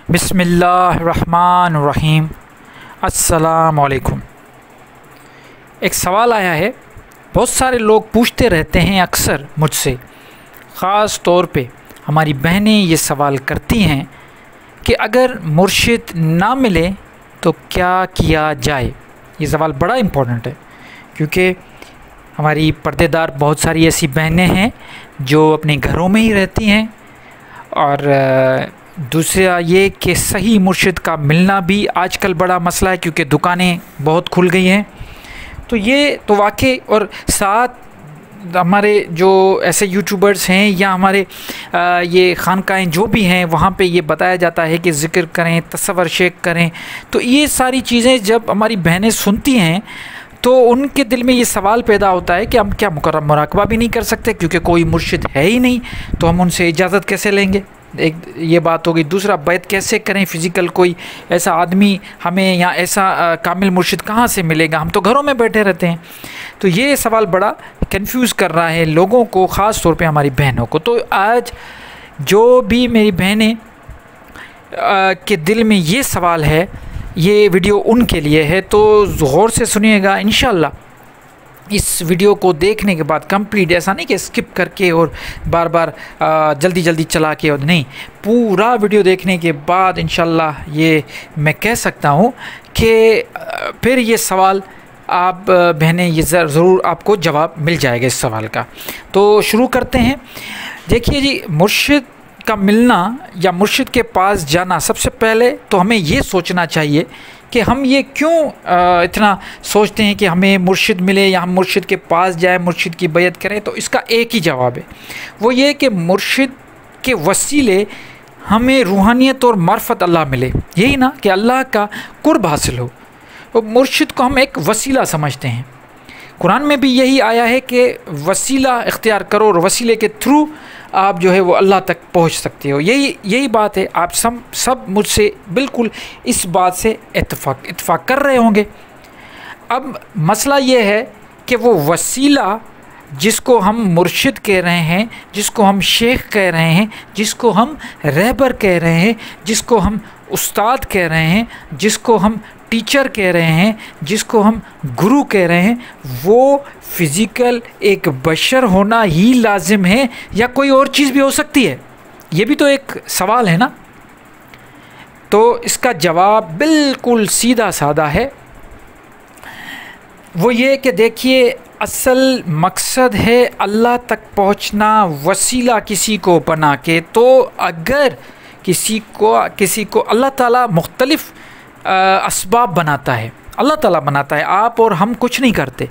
बिस्मिल्लाहिर्रहमानिर्रहीम। अस्सलाम वालेकुम। एक सवाल आया है, बहुत सारे लोग पूछते रहते हैं अक्सर मुझसे, ख़ास तौर पे हमारी बहनें ये सवाल करती हैं कि अगर मुर्शिद ना मिले तो क्या किया जाए। ये सवाल बड़ा इम्पोर्टेंट है क्योंकि हमारी पर्देदार बहुत सारी ऐसी बहनें हैं जो अपने घरों में ही रहती हैं, और दूसरा ये कि सही मुर्शिद का मिलना भी आजकल बड़ा मसला है क्योंकि दुकानें बहुत खुल गई हैं। तो ये तो वाकई, और साथ हमारे जो ऐसे यूट्यूबर्स हैं या हमारे ये खानकाएँ जो भी हैं वहाँ पे ये बताया जाता है कि ज़िक्र करें, तसव्वुर शेख करें। तो ये सारी चीज़ें जब हमारी बहनें सुनती हैं तो उनके दिल में ये सवाल पैदा होता है कि हम क्या मुराकबा भी नहीं कर सकते क्योंकि कोई मुर्शिद है ही नहीं, तो हम उनसे इजाज़त कैसे लेंगे। एक ये बात हो गई। दूसरा, बैत कैसे करें, फ़िज़िकल कोई ऐसा आदमी हमें या ऐसा कामिल मुर्शिद कहाँ से मिलेगा, हम तो घरों में बैठे रहते हैं। तो ये सवाल बड़ा कंफ्यूज कर रहा है लोगों को, ख़ास तौर पे हमारी बहनों को। तो आज जो भी मेरी बहनें के दिल में ये सवाल है, ये वीडियो उनके लिए है, तो गौर से सुनिएगा। इंशाअल्लाह इस वीडियो को देखने के बाद कंप्लीट, ऐसा नहीं कि स्किप करके और बार बार जल्दी जल्दी चला के, और नहीं, पूरा वीडियो देखने के बाद इंशाअल्लाह ये मैं कह सकता हूँ कि फिर ये सवाल आप बहनें ये ज़रूर आपको जवाब मिल जाएगा इस सवाल का। तो शुरू करते हैं। देखिए जी, मुर्शिद का मिलना या मुर्शिद के पास जाना, सबसे पहले तो हमें ये सोचना चाहिए कि हम ये क्यों इतना सोचते हैं कि हमें मुर्शिद मिले या हम मुर्शिद के पास जाएं, मुर्शिद की बैत करें। तो इसका एक ही जवाब है, वो ये कि मुर्शिद के वसीले हमें रूहानियत और मार्फत अल्लाह मिले, यही ना, कि अल्लाह का कुर्ब हासिल हो। तो मुर्शिद को हम एक वसीला समझते हैं। कुरान में भी यही आया है कि वसीला इख्तियार करो और वसीले के थ्रू आप जो है वो अल्लाह तक पहुंच सकते हो। यही बात है। आप सब मुझसे बिल्कुल इस बात से इत्तेफाक कर रहे होंगे। अब मसला ये है कि वो वसीला जिसको हम मुर्शिद कह रहे हैं, जिसको हम शेख कह रहे हैं, जिसको हम रहबर कह रहे हैं, जिसको हम उस्ताद कह रहे हैं, जिसको हम टीचर कह रहे हैं, जिसको हम गुरु कह रहे हैं, वो फ़िज़िकल एक बशर होना ही लाजिम है या कोई और चीज़ भी हो सकती है? ये भी तो एक सवाल है ना। तो इसका जवाब बिल्कुल सीधा सादा है। वो ये कि देखिए, असल मकसद है अल्लाह तक पहुंचना वसीला किसी को बना के। तो अगर किसी को अल्लाह ताला मुख्तलिफ़ असबाब बनाता है, अल्लाह ताला बनाता है, आप और हम कुछ नहीं करते,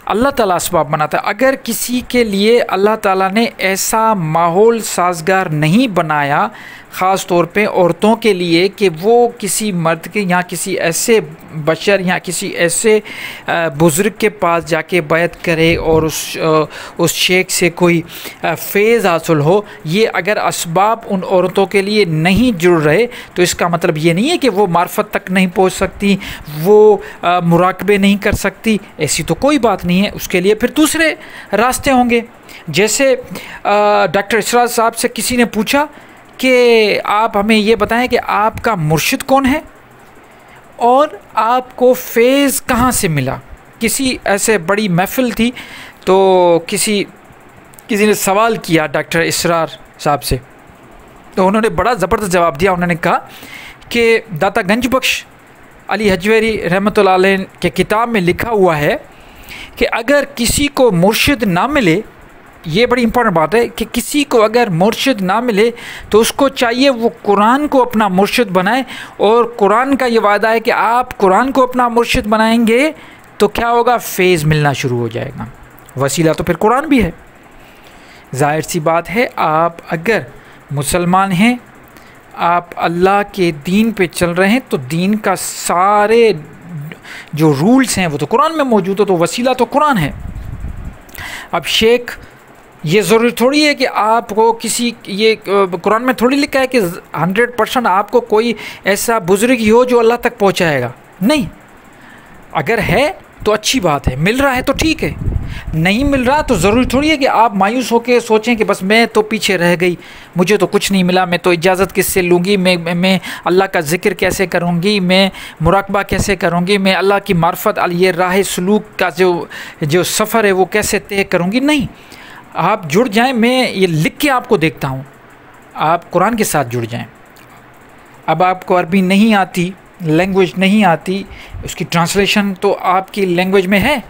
अल्लाह ताला असबाब बनाता है। अगर किसी के लिए अल्लाह ताला ने ऐसा माहौल साजगार नहीं बनाया, ख़ास तौर पे औरतों के लिए, कि वो किसी मर्द के या किसी ऐसे बशर या किसी ऐसे बुज़ुर्ग के पास जाके बैत करे और उस शेख से कोई फ़ैज़ हासिल हो, ये अगर असबाब उन औरतों के लिए नहीं जुड़ रहे तो इसका मतलब ये नहीं है कि वो मार्फत तक नहीं पहुंच सकती, वो मुराकबे नहीं कर सकती। ऐसी तो कोई बात नहीं है। उसके लिए फिर दूसरे रास्ते होंगे। जैसे डॉक्टर इसरार साहब से किसी ने पूछा कि आप हमें ये बताएं कि आपका मुर्शिद कौन है और आपको फ़ैज़ कहाँ से मिला। किसी ऐसे बड़ी महफ़िल थी तो किसी ने सवाल किया डॉक्टर इसरार साहब से, तो उन्होंने बड़ा ज़बरदस्त जवाब दिया। उन्होंने कहा कि दाता गंज बख्श अली हजवेरी रहमतुल्लाह अलैह के किताब में लिखा हुआ है कि अगर किसी को मुर्शिद ना मिले, ये बड़ी इंपॉर्टेंट बात है कि किसी को अगर मुर्शिद ना मिले तो उसको चाहिए वो कुरान को अपना मुर्शिद बनाए। और कुरान का ये वादा है कि आप कुरान को अपना मुर्शिद बनाएंगे तो क्या होगा, फ़ैज़ मिलना शुरू हो जाएगा। वसीला तो फिर कुरान भी है। ज़ाहिर सी बात है, आप अगर मुसलमान हैं, आप अल्लाह के दीन पे चल रहे हैं, तो दीन का सारे जो रूल्स हैं वो तो कुरान में मौजूद हो, तो वसीला तो कुरान है। अब शेख, ये ज़रूरी थोड़ी है कि आपको किसी, ये कुरान में थोड़ी लिखा है कि 100% आपको कोई ऐसा बुज़ुर्ग ही हो जो अल्लाह तक पहुंचाएगा। नहीं, अगर है तो अच्छी बात है, मिल रहा है तो ठीक है। नहीं मिल रहा तो ज़रूरी थोड़ी है कि आप मायूस होकर सोचें कि बस मैं तो पीछे रह गई, मुझे तो कुछ नहीं मिला, मैं तो इजाज़त किससे लूँगी, मैं अल्लाह का ज़िक्र कैसे करूँगी, मैं मुराकबा कैसे करूँगी, मैं अल्लाह की मार्फत ये राह सलूक का जो सफ़र है वो कैसे तय करूँगी। नहीं, आप जुड़ जाएं। मैं ये लिख के आपको देखता हूँ, आप कुरान के साथ जुड़ जाएं। अब आपको अरबी नहीं आती, लैंग्वेज नहीं आती, उसकी ट्रांसलेशन तो आपकी लैंग्वेज में है,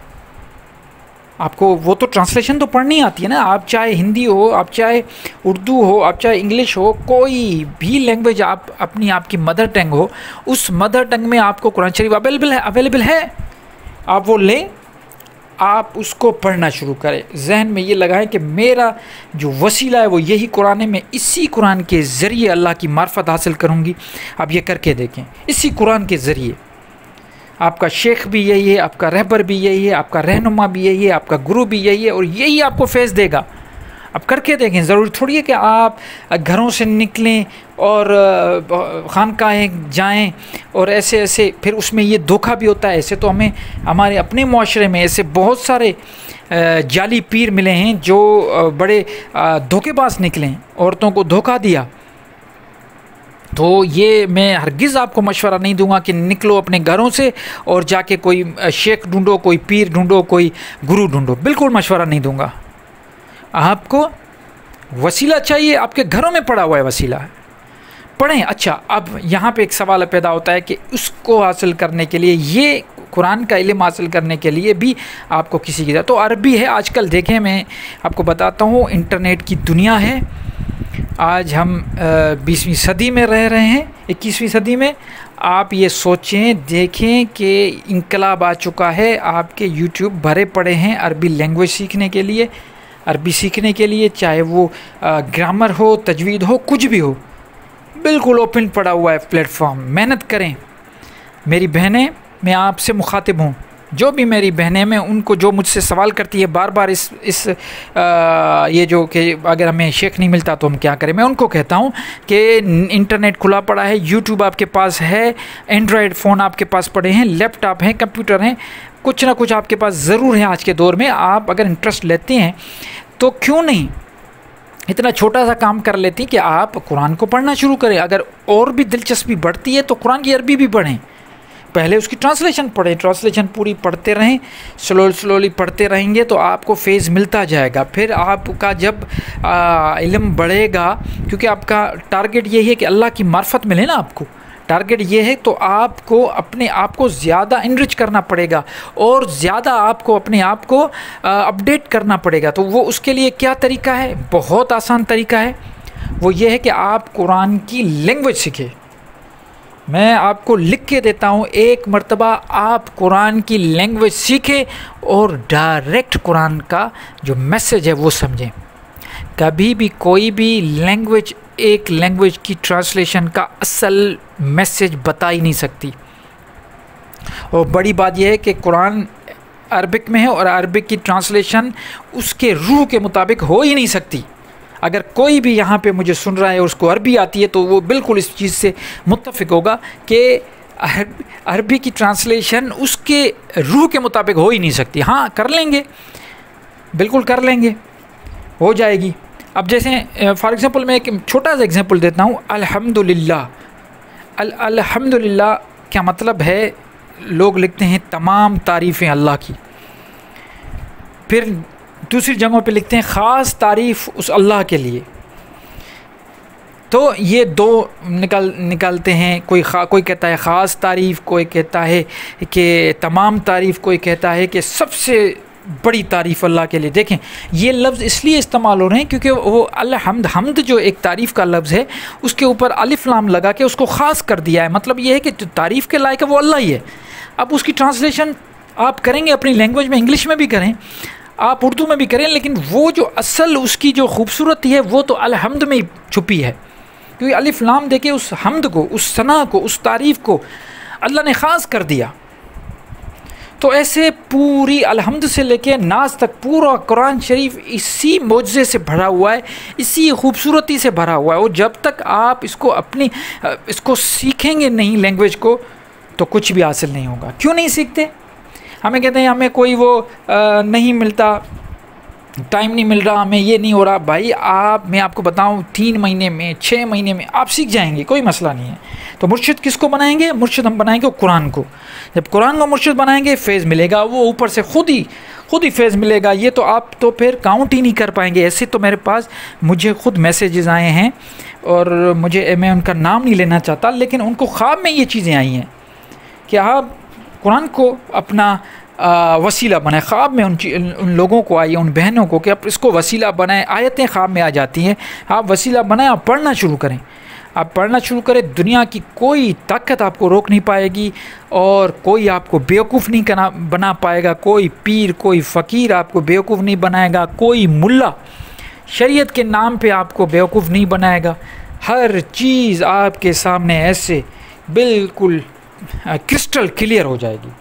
आपको वो तो ट्रांसलेशन तो पढ़नी आती है ना। आप चाहे हिंदी हो, आप चाहे उर्दू हो, आप चाहे इंग्लिश हो, कोई भी लैंग्वेज आप अपनी आपकी मदर टंग हो, उस मदर टंग में आपको कुरान शरीफ अवेलेबल है। आप वो लें, आप उसको पढ़ना शुरू करें। जहन में ये लगाएं कि मेरा जो वसीला है वो यही कुरान है, मैं इसी कुरान के ज़रिए अल्लाह की मार्फत हासिल करूँगी। आप ये करके देखें, इसी कुरान के ज़रिए। आपका शेख भी यही है, आपका रहबर भी यही है, आपका रहनुमा भी यही है, आपका गुरु भी यही है, और यही आपको फैज़ देगा। अब करके देखें। ज़रूरी थोड़ी है कि आप घरों से निकलें और खानकाहें जाएं और ऐसे फिर उसमें ये धोखा भी होता है। ऐसे तो हमारे अपने माशरे में ऐसे बहुत सारे जाली पीर मिले हैं जो बड़े धोखेबाज निकले, औरतों को धोखा दिया। तो ये मैं हरगिज़ आपको मशवरा नहीं दूंगा कि निकलो अपने घरों से और जाके कोई शेख ढूंढो, कोई पीर ढूंढो, कोई गुरु ढूंढो। बिल्कुल मशवरा नहीं दूंगा। आपको वसीला चाहिए, आपके घरों में पड़ा हुआ है वसीला, पढ़ें। अच्छा, अब यहाँ पे एक सवाल पैदा होता है कि उसको हासिल करने के लिए, ये कुरान का इल्म हासिल करने के लिए भी आपको किसी की तो अरबी है। आजकल देखें, मैं आपको बताता हूँ, इंटरनेट की दुनिया है। आज हम 20वीं सदी में रह रहे हैं, 21वीं सदी में। आप ये सोचें, देखें कि इनकलाब आ चुका है। आपके यूट्यूब भरे पड़े हैं अरबी लैंग्वेज सीखने के लिए, अरबी सीखने के लिए, चाहे वो ग्रामर हो, तजवीद हो, कुछ भी हो, बिल्कुल ओपन पड़ा हुआ है प्लेटफॉर्म। मेहनत करें। मेरी बहनें, मैं आपसे मुखातिब हूँ, जो भी मेरी बहनें, मैं उनको जो मुझसे सवाल करती है बार बार ये जो कि अगर हमें शेख नहीं मिलता तो हम क्या करें, मैं उनको कहता हूँ कि इंटरनेट खुला पड़ा है, यूट्यूब आपके पास है, एंड्रॉयड फ़ोन आपके पास पड़े हैं, लैपटॉप हैं, कंप्यूटर हैं, कुछ ना कुछ आपके पास ज़रूर है आज के दौर में। आप अगर इंटरेस्ट लेते हैं तो क्यों नहीं इतना छोटा सा काम कर लेती हैं कि आप कुरान को पढ़ना शुरू करें। अगर और भी दिलचस्पी बढ़ती है तो कुरान की अरबी भी पढ़ें, पहले उसकी ट्रांसलेशन पढ़ें, ट्रांसलेशन पूरी पढ़ते रहें, स्लोली पढ़ते रहेंगे तो आपको फेज़ मिलता जाएगा। फिर आपका जब इल्म बढ़ेगा, क्योंकि आपका टारगेट यही है कि अल्लाह की मार्फत मिले ना, आपको टारगेट ये है, तो आपको अपने आप को ज़्यादा इनरिच करना पड़ेगा और ज़्यादा आपको अपने आप को अपडेट करना पड़ेगा। तो वो उसके लिए क्या तरीका है? बहुत आसान तरीका है। वो ये है कि आप कुरान की लैंग्वेज सीखें। मैं आपको लिख के देता हूँ, एक मर्तबा आप कुरान की लैंग्वेज सीखें और डायरेक्ट कुरान का जो मैसेज है वो समझें। कभी भी कोई भी लैंग्वेज एक लैंग्वेज की ट्रांसलेशन का असल मैसेज बता ही नहीं सकती। और बड़ी बात यह है कि कुरान अरबिक में है और अरबिक की ट्रांसलेशन उसके रूह के मुताबिक हो ही नहीं सकती। अगर कोई भी यहाँ पे मुझे सुन रहा है और उसको अरबी आती है तो वो बिल्कुल इस चीज़ से मुत्तफिक होगा कि अरबी की ट्रांसलेशन उसके रूह के मुताबिक हो ही नहीं सकती। हाँ, कर लेंगे, बिल्कुल कर लेंगे, हो जाएगी। अब जैसे फॉर एग्ज़ाम्पल मैं एक छोटा सा एग्जांपल देता हूँ। अल्हम्दुलिल्लाह, अल्हम्दुलिल्लाह क्या मतलब है? लोग लिखते हैं तमाम तारीफ़ें अल्लाह की, फिर दूसरी जगहों पे लिखते हैं ख़ास तारीफ़ उस अल्लाह के लिए। तो ये दो निकालते हैं। कोई कहता है ख़ास तारीफ़, कोई कहता है कि तमाम तारीफ़, कोई कहता है कि सबसे बड़ी तारीफ़ अल्लाह के लिए। देखें, ये लफ्ज़ इसलिए इस्तेमाल हो रहे हैं क्योंकि वो अल्हम्द, हमद जो एक तारीफ़ का लफ्ज़ है उसके ऊपर अलिफ लाम लगा के उसको ख़ास कर दिया है। मतलब ये है कि जो तारीफ़ के लायक है वो अल्लाह ही है। अब उसकी ट्रांसलेशन आप करेंगे अपनी लैंग्वेज में, इंग्लिश में भी करें, आप उर्दू में भी करें, लेकिन वो जो असल उसकी जो खूबसूरती है वो तो अल्हम्द में ही छुपी है। क्योंकि अलिफ लाम देके उस हमद को, उस सना को, उस तारीफ़ को अल्लाह ने ख़ास कर दिया। तो ऐसे पूरी अलहम्द से लेके नाज तक पूरा कुरान शरीफ इसी मौजज़े से भरा हुआ है, इसी खूबसूरती से भरा हुआ है। और जब तक आप इसको सीखेंगे नहीं लैंग्वेज को, तो कुछ भी हासिल नहीं होगा। क्यों नहीं सीखते? हमें कहते हैं हमें कोई वो नहीं मिलता, टाइम नहीं मिल रहा, हमें ये नहीं हो रहा। भाई मैं आपको बताऊं 3 महीने में 6 महीने में आप सीख जाएंगे, कोई मसला नहीं है। तो मुर्शिद किसको बनाएंगे? मुर्शिद हम बनाएंगे कुरान को। जब कुरान को मुर्शिद बनाएंगे फ़ैज़ मिलेगा, वो ऊपर से खुद ही फ़ैज़ मिलेगा। ये तो आप तो फिर काउंट ही नहीं कर पाएंगे। ऐसे तो मेरे पास मुझे खुद मैसेजेस आए हैं और मैं उनका नाम नहीं लेना चाहता, लेकिन उनको ख्वाब में ये चीज़ें आई हैं कि आप कुरान को अपना वसीला बनाए। ख्वाब में उन लोगों को आई, उन बहनों को, कि आप इसको वसीला बनाएं। आयतें ख्वाब में आ जाती हैं, आप वसीला बनाएं, आप पढ़ना शुरू करें। आप पढ़ना शुरू करें, दुनिया की कोई ताकत आपको रोक नहीं पाएगी और कोई आपको बेवकूफ़ नहीं बना पाएगा। कोई पीर, कोई फ़कीर आपको बेवकूफ़ नहीं बनाएगा, कोई मुल्ला शरीयत के नाम पे आपको बेवकूफ़ नहीं बनाएगा। हर चीज़ आपके सामने ऐसे बिल्कुल क्रिस्टल क्लियर हो जाएगी।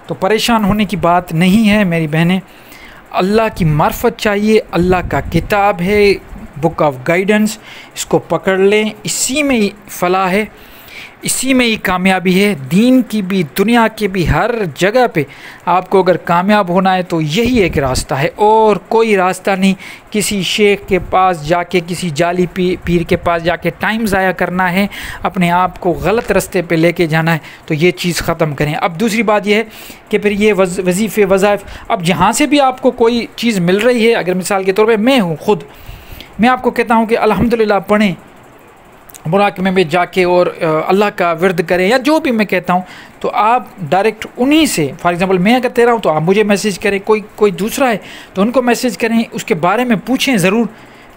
तो परेशान होने की बात नहीं है मेरी बहनें। अल्लाह की मार्फत चाहिए, अल्लाह का किताब है, बुक ऑफ गाइडेंस, इसको पकड़ लें। इसी में ही फलाह है, इसी में ही कामयाबी है। दीन की भी, दुनिया के भी, हर जगह पे आपको अगर कामयाब होना है तो यही एक रास्ता है और कोई रास्ता नहीं। किसी शेख के पास जाके, किसी जाली पीर के पास जाके टाइम ज़ाया करना है, अपने आप को गलत रास्ते पे लेके जाना है, तो ये चीज़ ख़त्म करें। अब दूसरी बात यह है कि फिर ये वजीफ़े वज़ाइफ, अब जहाँ से भी आपको कोई चीज़ मिल रही है, अगर मिसाल के तौर पर मैं हूँ खुद, मैं आपको कहता हूँ कि अल्हम्दुलिल्लाह पढ़ें, मुराक़बे में जाके और अल्लाह का विर्द करें, या जो भी मैं कहता हूँ, तो आप डायरेक्ट उन्हीं से, फॉर एग्ज़ाम्पल मैं अगर दे रहा हूँ तो आप मुझे मैसेज करें, कोई दूसरा है तो उनको मैसेज करें, उसके बारे में पूछें ज़रूर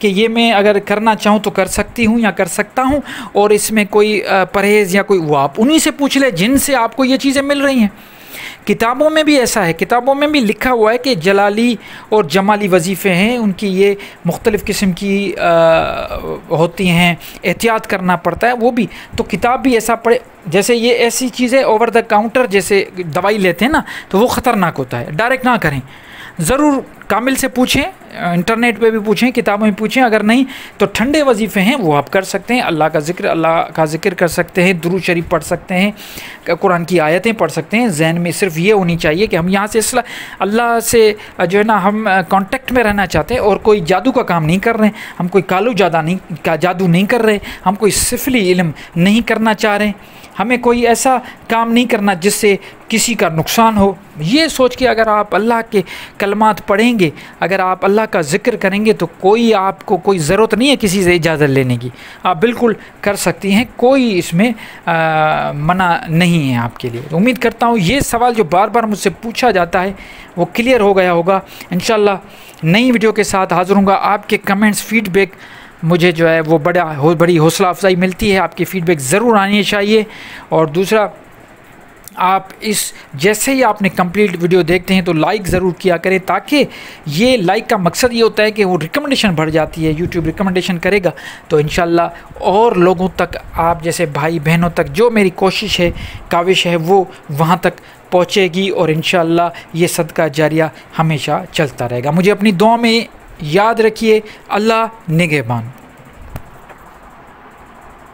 कि ये मैं अगर करना चाहूँ तो कर सकती हूँ या कर सकता हूँ, और इसमें कोई परहेज़ या कोई, वो आप उन्हीं से पूछ लें जिनसे आपको ये चीज़ें मिल रही हैं। किताबों में भी ऐसा है, किताबों में भी लिखा हुआ है कि जलाली और जमाली वजीफ़े हैं, उनकी ये मुख्तलिफ़ किस्म की होती हैं, एहतियात करना पड़ता है वो भी। तो किताब भी ऐसा पढ़े, जैसे ये ऐसी चीज़ है ओवर द काउंटर जैसे दवाई लेते हैं ना, तो वो ख़तरनाक होता है, डायरेक्ट ना करें। ज़रूर कामिल से पूछें, इंटरनेट पे भी पूछें, किताबों में पूछें। अगर नहीं तो ठंडे वजीफ़े हैं वो आप कर सकते हैं, अल्लाह का ज़िक्र कर सकते हैं, दुरूद शरीफ पढ़ सकते हैं, कुरान की आयतें पढ़ सकते हैं। जहन में सिर्फ ये होनी चाहिए कि हम यहाँ से अल्लाह से जो है ना हम कांटेक्ट में रहना चाहते हैं, और कोई जादू का काम नहीं कर रहे हैं, हम कोई कालू जादू नहीं कर रहे, हम कोई सिफली इल्म नहीं करना चाह रहे, हमें कोई ऐसा काम नहीं करना जिससे किसी का नुकसान हो। ये सोच के अगर आप अल्लाह के कलमात पढ़ेंगे, अगर आप अल्लाह का ज़िक्र करेंगे, तो आपको कोई ज़रूरत नहीं है किसी से इजाज़त लेने की, आप बिल्कुल कर सकती हैं, कोई इसमें मना नहीं है आपके लिए। तो उम्मीद करता हूँ ये सवाल जो बार बार मुझसे पूछा जाता है वो क्लियर हो गया होगा। इंशाल्लाह नई वीडियो के साथ हाज़िर होऊंगा। आपके कमेंट्स, फीडबैक मुझे जो है वो बड़ी हौसला अफजाई मिलती है, आपकी फ़ीडबैक ज़रूर आनी चाहिए। और दूसरा, आप जैसे ही आपने कंप्लीट वीडियो देखते हैं तो लाइक ज़रूर किया करें, ताकि ये लाइक का मकसद ये होता है कि वो रिकमेंडेशन बढ़ जाती है, यूट्यूब रिकमेंडेशन करेगा तो इंशाल्लाह और लोगों तक, आप जैसे भाई बहनों तक जो मेरी कोशिश है, काविश है, वो वहाँ तक पहुँचेगी और इंशाल्लाह ये सदका जारिया हमेशा चलता रहेगा। मुझे अपनी दुआ में याद रखिए। अल्लाह निगहबान।